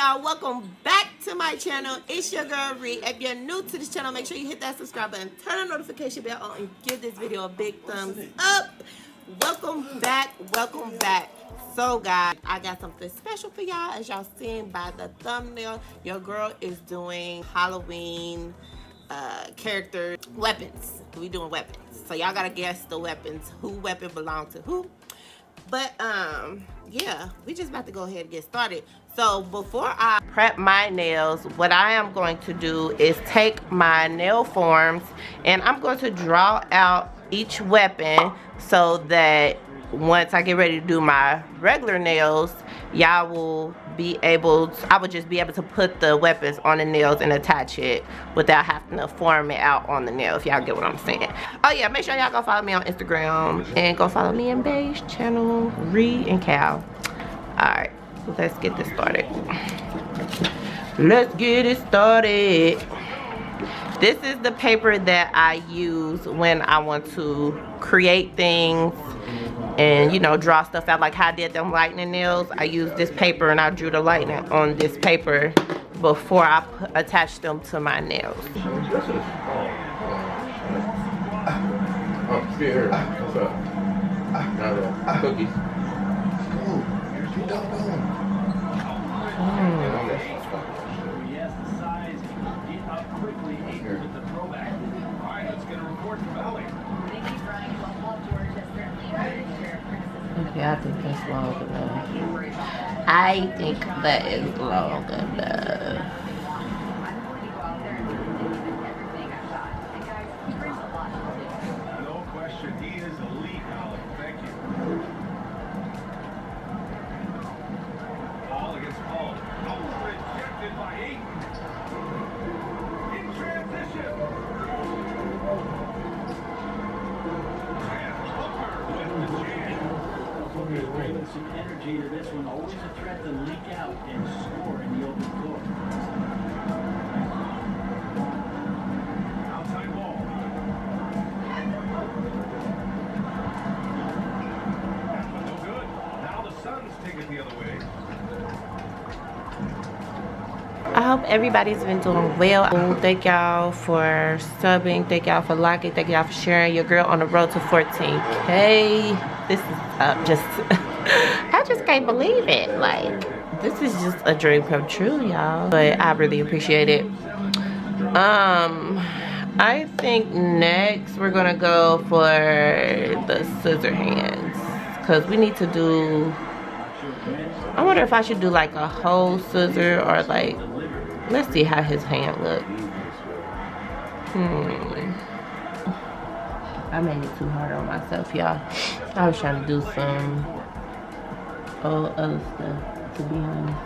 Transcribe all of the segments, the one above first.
y'all, welcome back to my channel. It's your girl Ree. If you're new to this channel, make sure you hit that subscribe button, turn the notification bell on, and give this video a big thumbs up. Welcome back, welcome back. So guys, I got something special for y'all. As y'all seen by the thumbnail, your girl is doing Halloween character weapons. We doing weapons, so y'all gotta guess the weapons, who weapon belong to who. But yeah, we just about to go ahead and get started. So before I prep my nails, what I am going to do is take my nail forms and I'm going to draw out each weapon so that once I get ready to do my regular nails, y'all will be able to, I would just be able to put the weapons on the nails and attach it without having to form it out on the nail, if y'all get what I'm saying. Oh yeah, make sure y'all go follow me on Instagram and go follow me and Beige channel, Ree and Cal. Alright, let's get this started. Let's get it started. This is the paper that I use when I want to create things and, you know, draw stuff out, like how I did them lightning nails. I used this paper and I drew the lightning on this paper before I attached them to my nails. Oh, here. What's up? Cookies. Yes, the size can get up quickly with the throwback. All right, let's get a report from Ellie. Okay, I think that's long enough. I think that is long enough. No question, he is elite, Alec. Thank you. Paul against Paul. Oh, rejected by Aiton. In transition. And Hooker with the jam. Hooker's bringing some energy to this one. Always a threat to leak out and score in the open court. Outside ball. No good. Now the Suns take it the other way. I hope everybody's been doing well. Thank y'all for subbing. Thank y'all for liking. Thank y'all for sharing. Your girl on the road to 14K. This is just, I just can't believe it. Like, this is just a dream come true, y'all. But I really appreciate it. I think next we're gonna go for the scissor hands, because we need to do, I wonder if I should do like a whole scissor or like, let's see how his hand looks. I made it too hard on myself, y'all. I was trying to do some other stuff, to be honest.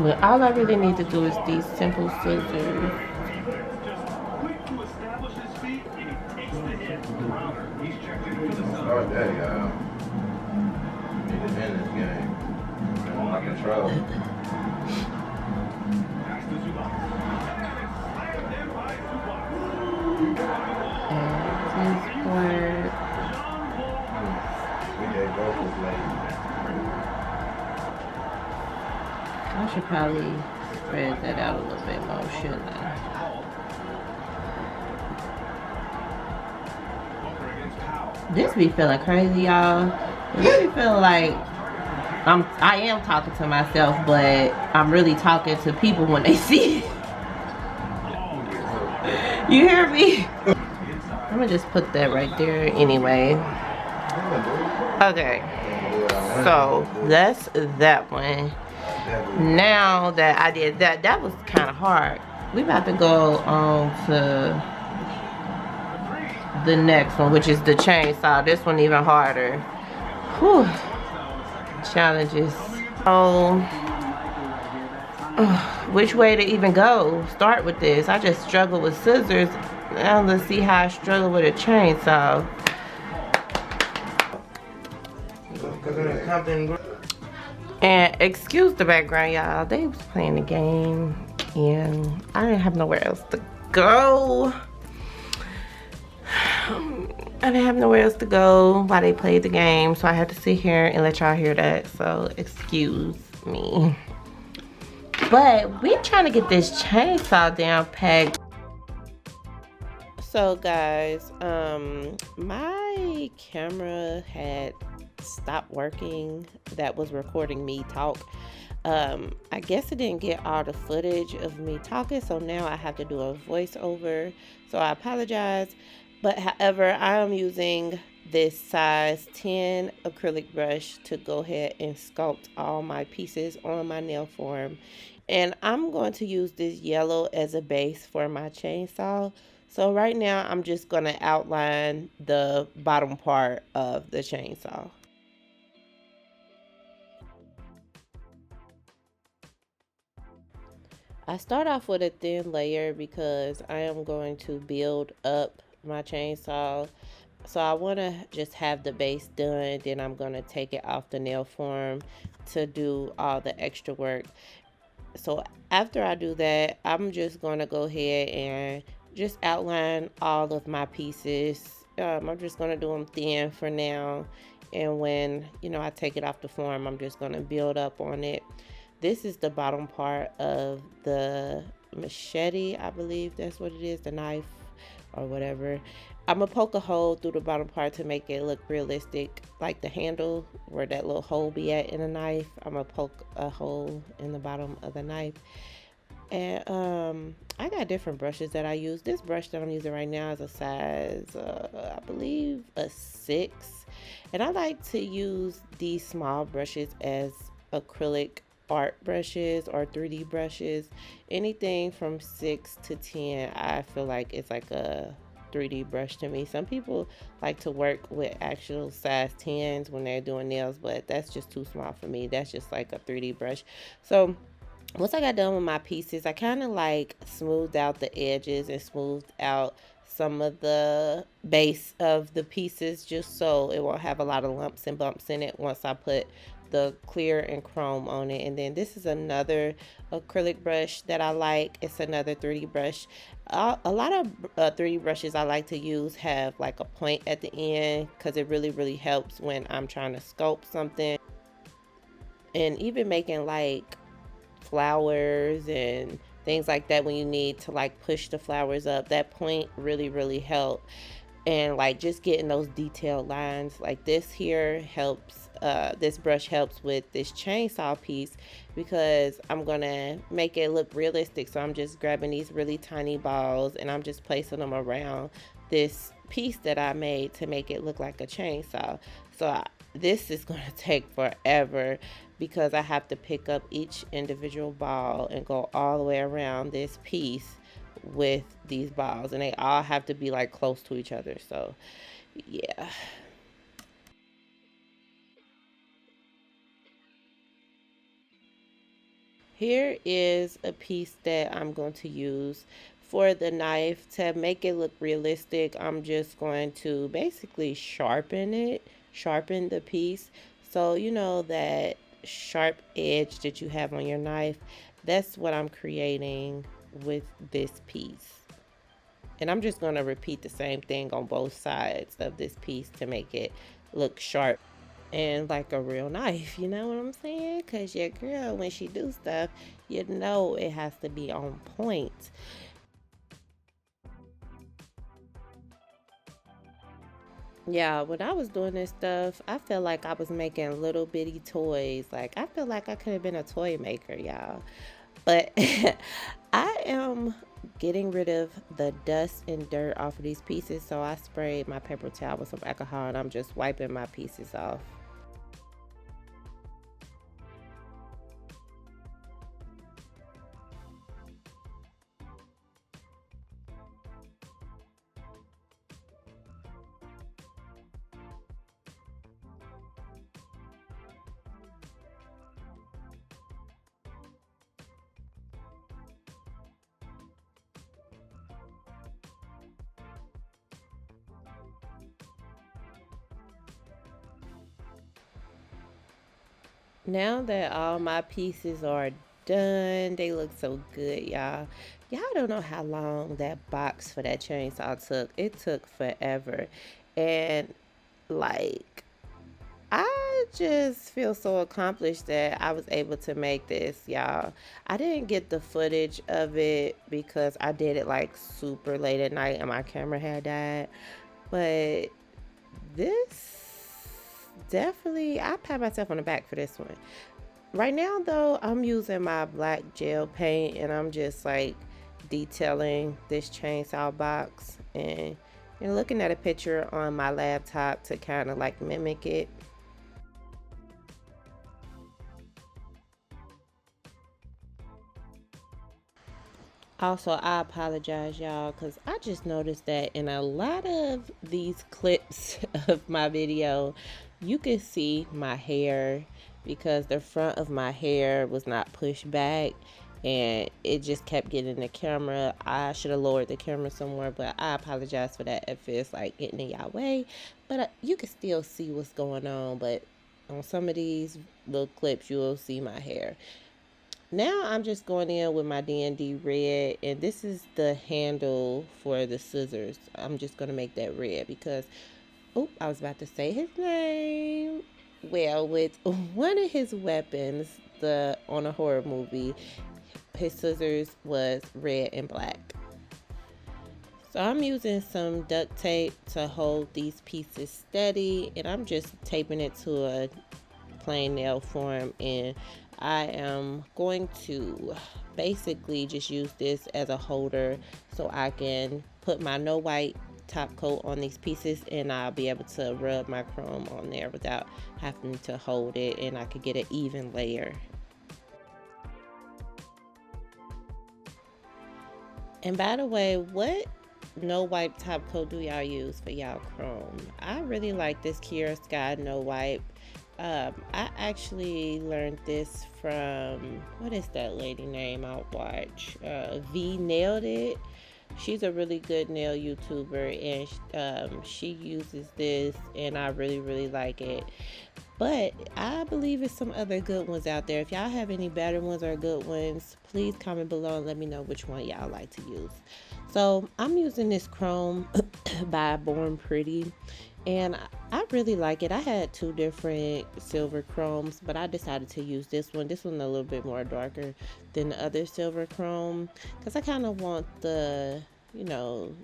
But all I really need to do is these simple scissors. Oh, there you go. Need to end this game. I'm not in trouble. And this part. I should probably spread that out a little bit more, shouldn't I? This be feeling crazy, y'all. This be feeling like I am talking to myself, but I'm really talking to people when they see it. You hear me? I'm gonna just put that right there anyway. Okay, so that's that one. Now that I did that, that was kind of hard. We about to go on to the next one, which is the chainsaw. This one even harder. Whew. Challenges. Oh, which way to even go? Start with this. I just struggle with scissors. Now let's see how I struggle with a chainsaw. And excuse the background, y'all. They was playing the game and I didn't have nowhere else to go. I didn't have nowhere else to go while they played the game, so I had to sit here and let y'all hear that. So excuse me. But we're trying to get this chainsaw down packed. So guys, my camera had stopped working that was recording me talk. I guess it didn't get all the footage of me talking, so now I have to do a voiceover. So I apologize. But however, I am using this size 10 acrylic brush to go ahead and sculpt all my pieces on my nail form. And I'm going to use this yellow as a base for my chainsaw. So right now I'm just going to outline the bottom part of the chainsaw. I start off with a thin layer because I am going to build up my chainsaw. So I want to just have the base done, then I'm going to take it off the nail form to do all the extra work. So after I do that, I'm just going to go ahead and just outline all of my pieces. I'm just going to do them thin for now. And when, I take it off the form, I'm just going to build up on it. This is the bottom part of the machete, I believe that's what it is, the knife or whatever. I'm gonna poke a hole through the bottom part to make it look realistic, like the handle where that little hole be at in a knife. I'm gonna poke a hole in the bottom of the knife. And I got different brushes that I use. This brush that I'm using right now is a size, I believe a 6. And I like to use these small brushes as acrylic art brushes or 3D brushes. Anything from 6 to 10, I feel like it's like a 3D brush to me. Some people like to work with actual size 10s when they're doing nails, but that's just too small for me. That's just like a 3D brush. So once I got done with my pieces, I kind of like smoothed out the edges and smoothed out some of the base of the pieces just so it won't have a lot of lumps and bumps in it once I put the clear and chrome on it. And then this is another acrylic brush that I like. It's another 3D brush. A lot of 3D brushes I like to use have like a point at the end because it really helps when I'm trying to sculpt something. And even making like flowers and things like that, when you need to like push the flowers up, that point really help. And like just getting those detailed lines like this here helps. This brush helps with this chainsaw piece because I'm gonna make it look realistic. So I'm just grabbing these really tiny balls and I'm just placing them around this piece that I made to make it look like a chainsaw. So this is gonna take forever because I have to pick up each individual ball and go all the way around this piece with these balls, and they all have to be like close to each other. So yeah. Here is a piece that I'm going to use for the knife to make it look realistic. I'm just going to basically sharpen the piece. So that sharp edge that you have on your knife, that's what I'm creating with this piece. And I'm just going to repeat the same thing on both sides of this piece to make it look sharp and like a real knife, you know what I'm saying? Because your girl, when she do stuff, it has to be on point. Yeah, when I was doing this stuff, I felt like I was making little bitty toys. Like, I feel like I could have been a toy maker, y'all. But I am getting rid of the dust and dirt off of these pieces. So I sprayed my paper towel with some alcohol and I'm just wiping my pieces off. Now that all my pieces are done, they look so good, y'all. Y'all don't know how long that box for that chainsaw took. It took forever. And like I just feel so accomplished that I was able to make this, y'all. I didn't get the footage of it because I did it like super late at night and my camera had died. But this definitely, I pat myself on the back for this one. Right now, though, I'm using my black gel paint and I'm just like detailing this chainsaw box and looking at a picture on my laptop to kind of like mimic it. Also, I apologize, y'all, because I just noticed that in a lot of these clips of my video, you can see my hair because the front of my hair was not pushed back and it just kept getting in the camera. I should have lowered the camera somewhere, but I apologize for that if it's like getting in y'all way. But you can still see what's going on, but on some of these little clips, you will see my hair. Now I'm just going in with my D&D red, and this is the handle for the scissors. I'm just going to make that red because, oh, I was about to say his name. Well, with one of his weapons, the on a horror movie, his scissors was red and black. So I'm using some duct tape to hold these pieces steady, and I'm just taping it to a plain nail form, and I am going to basically just use this as a holder so I can put my no white top coat on these pieces and I'll be able to rub my chrome on there without having to hold it, and I could get an even layer. And by the way, what no wipe top coat do y'all use for y'all chrome? I really like this Kiera Sky no wipe. I actually learned this from, what is that lady name I watch? V Nailed It. She's a really good nail YouTuber, and she uses this, and I really, really like it. But I believe there's some other good ones out there. If y'all have any better ones or good ones, please comment below and let me know which one y'all like to use. So I'm using this chrome by Born Pretty, and I really like it. I had two different silver chromes, but I decided to use this one. This one a little bit more darker than the other silver chrome because I kind of want the, you know,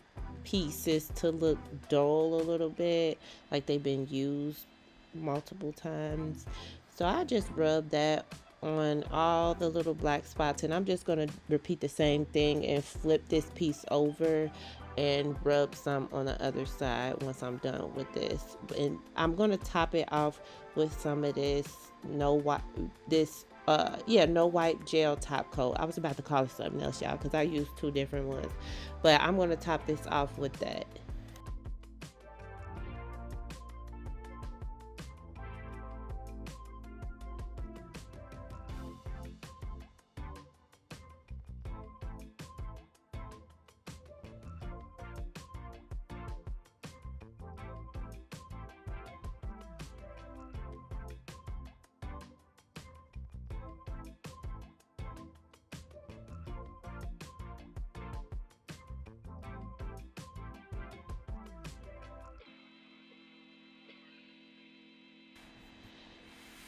pieces to look dull a little bit, like they've been used multiple times. So I just rub that on all the little black spots, and I'm just going to repeat the same thing and flip this piece over and rub some on the other side once I'm done with this. And I'm going to top it off with some of this no white no white gel top coat. I was about to call it something else, y'all, because I used two different ones, but I'm going to top this off with that.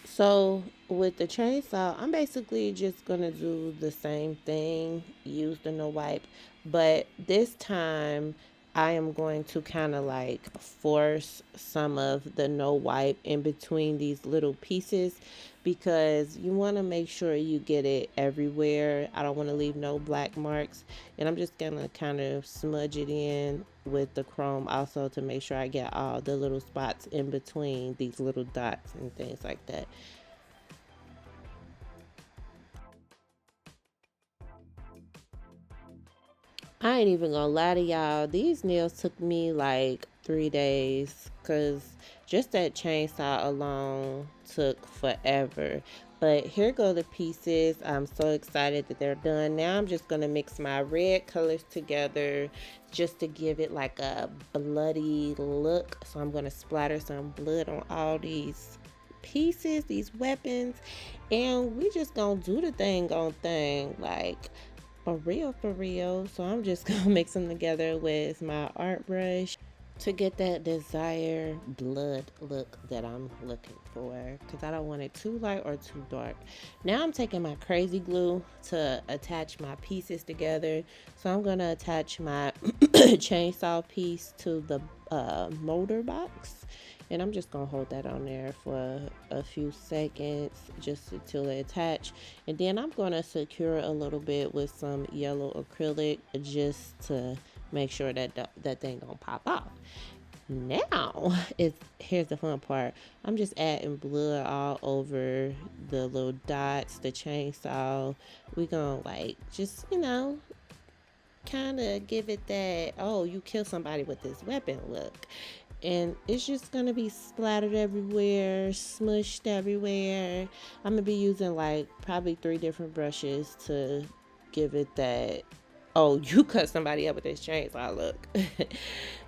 So with the chainsaw, I'm basically just gonna do the same thing, use the no wipe, but this time I am going to kind of like force some of the no wipe in between these little pieces because you want to make sure you get it everywhere. I don't want to leave no black marks, and I'm just gonna kind of smudge it in with the chrome also to make sure I get all the little spots in between these little dots and things like that. I ain't even gonna lie to y'all. These nails took me like 3 days because just that chainsaw alone took forever. But here go the pieces. I'm so excited that they're done. Now I'm just gonna mix my red colors together just to give it like a bloody look. So I'm gonna splatter some blood on all these pieces, these weapons, and we just gonna do the thing on thing like for real, for real. So I'm just gonna mix them together with my art brush. to get that desired blood look that I'm looking for, because I don't want it too light or too dark. Now I'm taking my crazy glue to attach my pieces together. So I'm going to attach my chainsaw piece to the motor box, and I'm just going to hold that on there for a few seconds just until it attach, and then I'm going to secure a little bit with some yellow acrylic just to make sure that that thing don't pop off. Now is here's the fun part. I'm just adding blood all over the little dots, the chainsaw. We gonna like just kind of give it that, oh, you kill somebody with this weapon look. And it's just gonna be splattered everywhere, smushed everywhere. I'm gonna be using like probably 3 different brushes to give it that, oh, you cut somebody up with this chainsaw look.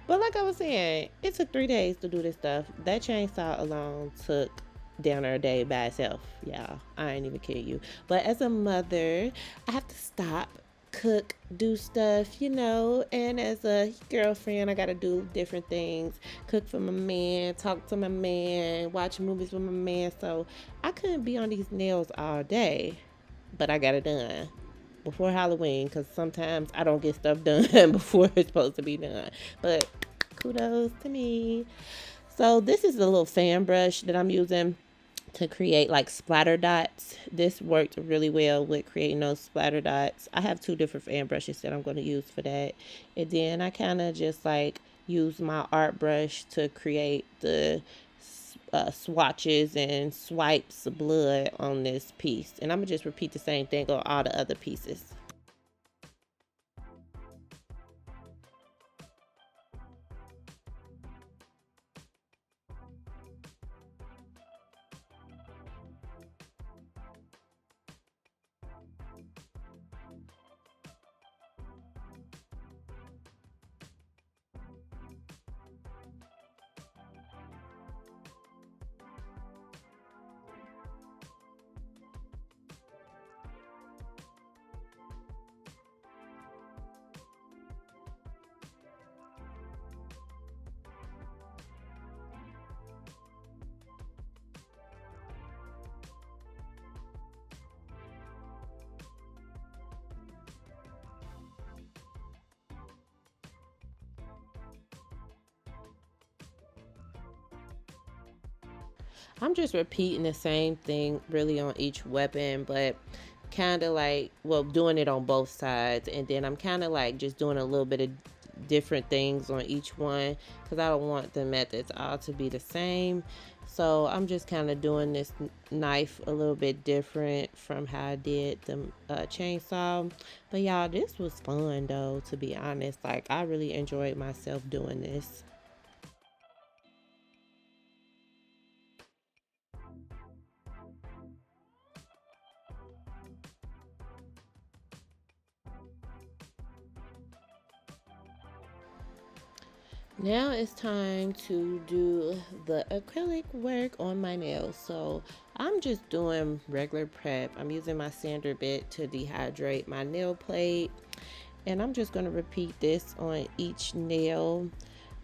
But like I was saying, it took 3 days to do this stuff. That chainsaw alone took down there a day by itself. Yeah, I ain't even kidding you. But as a mother, I have to stop, cook, do stuff, and as a girlfriend, I gotta do different things. Cook for my man, talk to my man, watch movies with my man. So I couldn't be on these nails all day, but I got it done before Halloween, because sometimes I don't get stuff done before it's supposed to be done. But kudos to me. So this is a little fan brush that I'm using to create like splatter dots. This worked really well with creating those splatter dots. I have 2 different fan brushes that I'm going to use for that. And then I kind of just like use my art brush to create the swatches and swipes of blood on this piece. And I'm going to just repeat the same thing on all the other pieces. I'm just repeating the same thing really on each weapon, but kind of like, well, doing it on both sides. And then I'm kind of like just doing a little bit of different things on each one, because I don't want the methods all to be the same. So I'm just kind of doing this knife a little bit different from how I did the chainsaw. But y'all, this was fun though, to be honest. Like, I really enjoyed myself doing this. Now it's time to do the acrylic work on my nails. So I'm just doing regular prep. I'm using my sander bit to dehydrate my nail plate. And I'm just going to repeat this on each nail.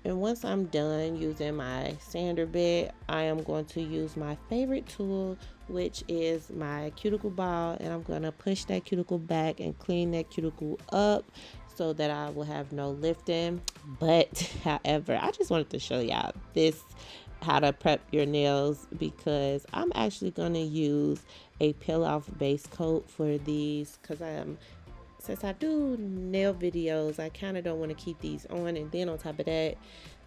And once I'm done using my sander bit, I am going to use my favorite tool, which is my cuticle ball. And I'm going to push that cuticle back and clean that cuticle up so that I will have no lifting. But however, I just wanted to show y'all this, how to prep your nails, because I'm actually going to use a peel off base coat for these, because since I do nail videos, I kind of don't want to keep these on. And then on top of that,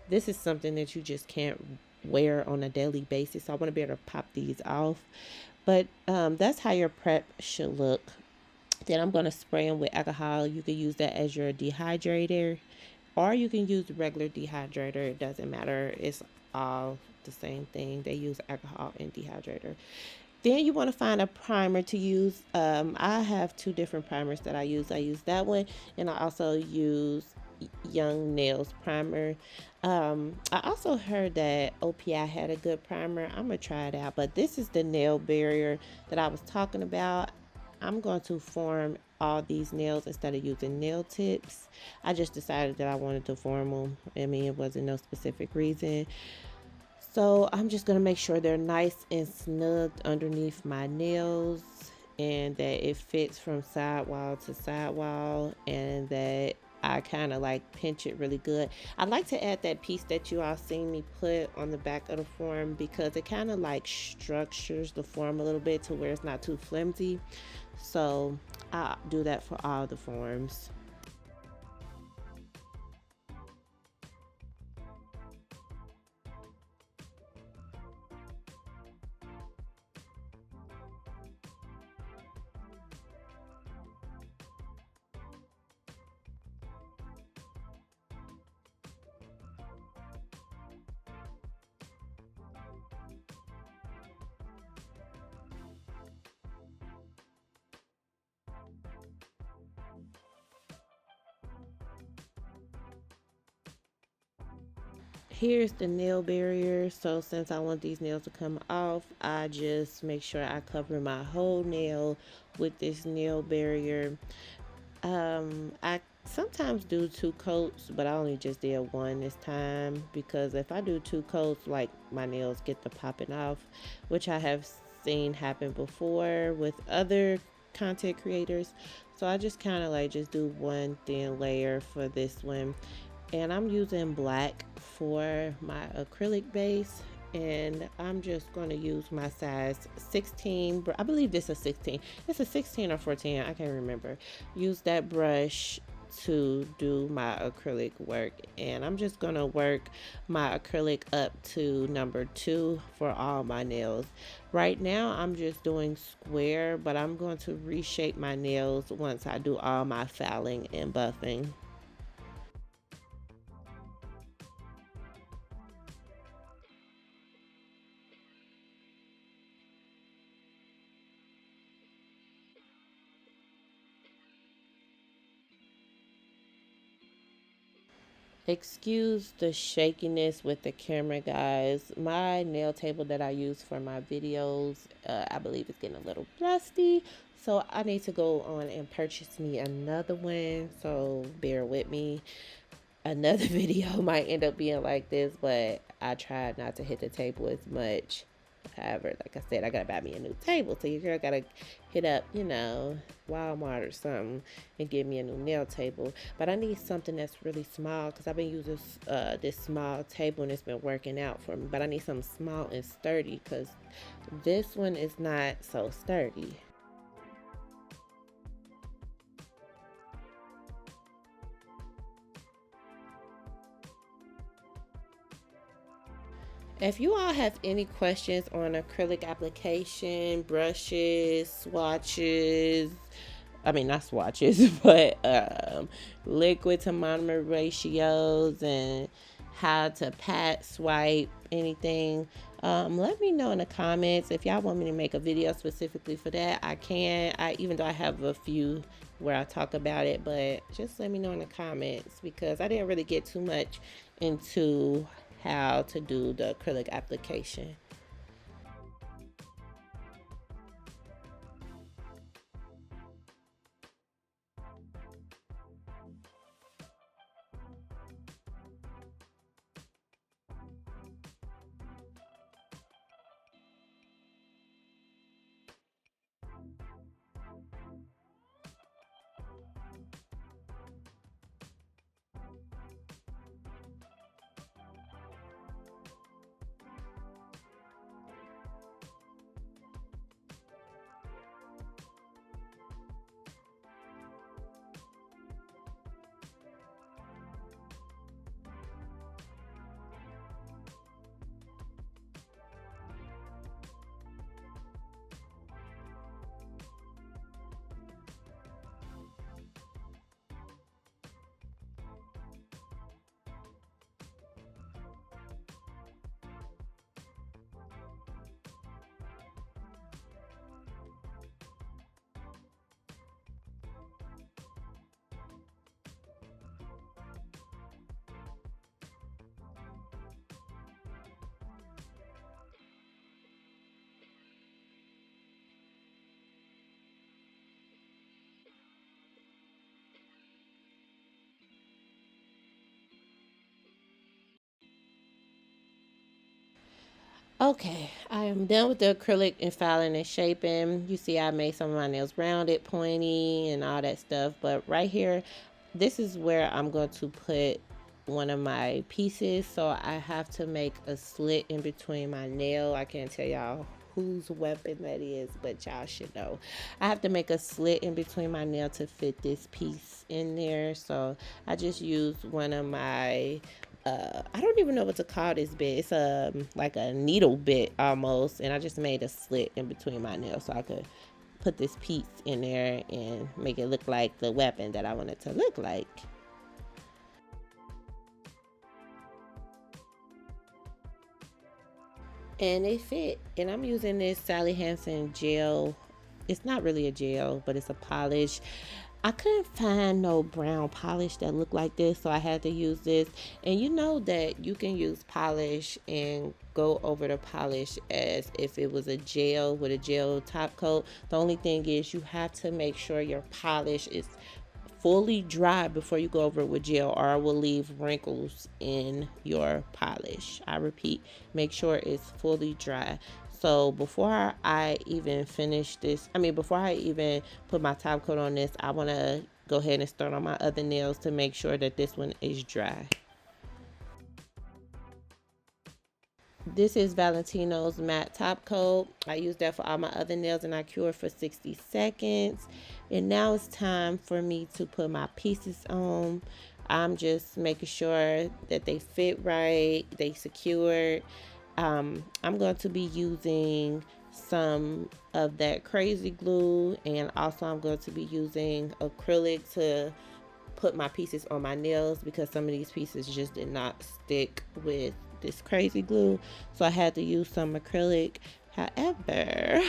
this is something that you just can't wear on a daily basis. So I want to be able to pop these off. But that's how your prep should look. Then I'm going to spray them with alcohol. You can use that as your dehydrator, or you can use regular dehydrator. It doesn't matter. It's all the same thing. They use alcohol and dehydrator. Then you want to find a primer to use. I have 2 different primers that I use. I use that one, and I also use Young Nails primer. I also heard that OPI had a good primer. I'm going to try it out. But this is the nail barrier that I was talking about. I'm going to form all these nails instead of using nail tips. I just decided that I wanted to form them. I mean, it wasn't no specific reason. So I'm just going to make sure they're nice and snug underneath my nails, and that it fits from sidewall to sidewall, and that I kind of like pinch it really good. I like to add that piece that you all seen me put on the back of the form, because it kind of like structures the form a little bit to where it's not too flimsy. So I'll do that for all the forms. Here's the nail barrier. So since I want these nails to come off, I just make sure I cover my whole nail with this nail barrier. I sometimes do 2 coats, but I only just did one this time, because if I do 2 coats, like, my nails get to popping off, which I have seen happen before with other content creators. So I just kind of like just do one thin layer for this one, and I'm using black for my acrylic base, and I'm just going to use my size 16. I believe this is 16. It's a 16 or 14, I can't remember. Use that brush to do my acrylic work, and I'm just going to work my acrylic up to number 2 for all my nails. Right now I'm just doing square, but I'm going to reshape my nails once I do all my filing and buffing. Excuse the shakiness with the camera, guys. My nail table that I use for my videos, I believe it's getting a little rusty. So I need to go on and purchase me another one. So bear with me. Another video might end up being like this, but I tried not to hit the table as much. However, like I said, I gotta buy me a new table. So your girl gotta hit up, Walmart or something and get me a new nail table. But I need something that's really small, because I've been using this small table and it's been working out for me. But I need something small and sturdy, because this one is not so sturdy. If you all have any questions on acrylic application, brushes, swatches, I mean, not swatches, but liquid to monomer ratios, and how to pat, swipe, anything, let me know in the comments. If y'all want me to make a video specifically for that, I can. Even though I have a few where I talk about it, but just let me know in the comments, because I didn't really get too much into how to do the acrylic application. Okay, I am done with the acrylic and filing and shaping. You see I made some of my nails rounded, pointy, and all that stuff. But right here, this is where I'm going to put one of my pieces. So I have to make a slit in between my nail. I can't tell y'all whose weapon that is, but y'all should know. I have to make a slit in between my nail to fit this piece in there. So I just used one of my I don't even know what to call this bit. It's like a needle bit almost, and I just made a slit in between my nails so I could put this piece in there and make it look like the weapon that I want it to look like. And it fit. And I'm using this Sally Hansen gel. It's not really a gel, but it's a polish. I couldn't find no brown polish that looked like this, so I had to use this. And you know that you can use polish and go over the polish as if it was a gel with a gel top coat. The only thing is you have to make sure your polish is fully dry before you go over it with gel, or it will leave wrinkles in your polish. I repeat, make sure it's fully dry. So before I even finish this, before I even put my top coat on this, I want to go ahead and start on my other nails to make sure that this one is dry. This is Valentino's matte top coat. I use that for all my other nails and I cure for 60 seconds. And now it's time for me to put my pieces on. I'm just making sure that they fit right, they secured. I'm going to be using some of that crazy glue, and also I'm going to be using acrylic to put my pieces on my nails because some of these pieces just did not stick with this crazy glue, so I had to use some acrylic. However,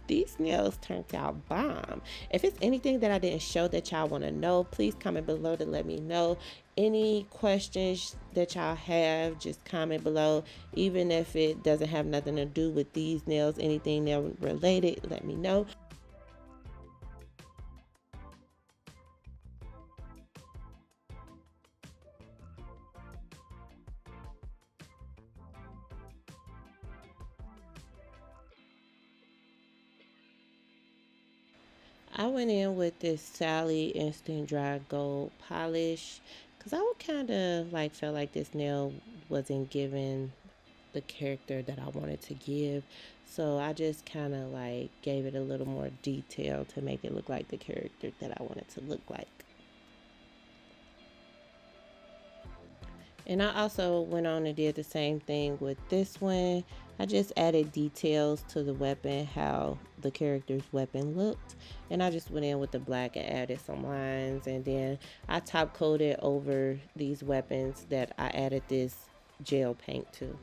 these nails turned out bomb. If it's anything that I didn't show that y'all want to know, please comment below to let me know. Any questions that y'all have, just comment below. Even if it doesn't have nothing to do with these nails, anything nail related, let me know. I went in with this Sally Instant Dry Gold polish because I would kind of like felt like this nail wasn't giving the character that I wanted to give. So I just kind of like gave it a little more detail to make it look like the character that I wanted to look like. And I also went on and did the same thing with this one. I just added details to the weapon, how the character's weapon looked. And I just went in with the black and added some lines. And then I top coated over these weapons that I added this gel paint to.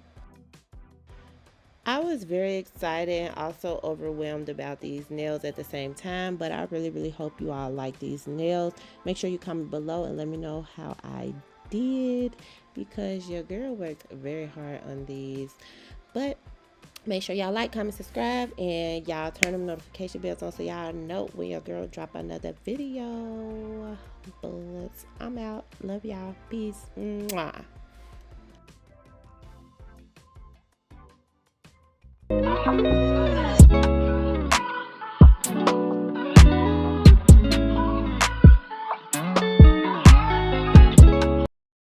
I was very excited and also overwhelmed about these nails at the same time, but I really hope you all like these nails. Make sure you comment below and let me know how I did because your girl worked very hard on these. But make sure y'all like, comment, subscribe, and y'all turn them notification bells on so y'all know when your girl drop another video. But I'm out. Love y'all. Peace. Mwah.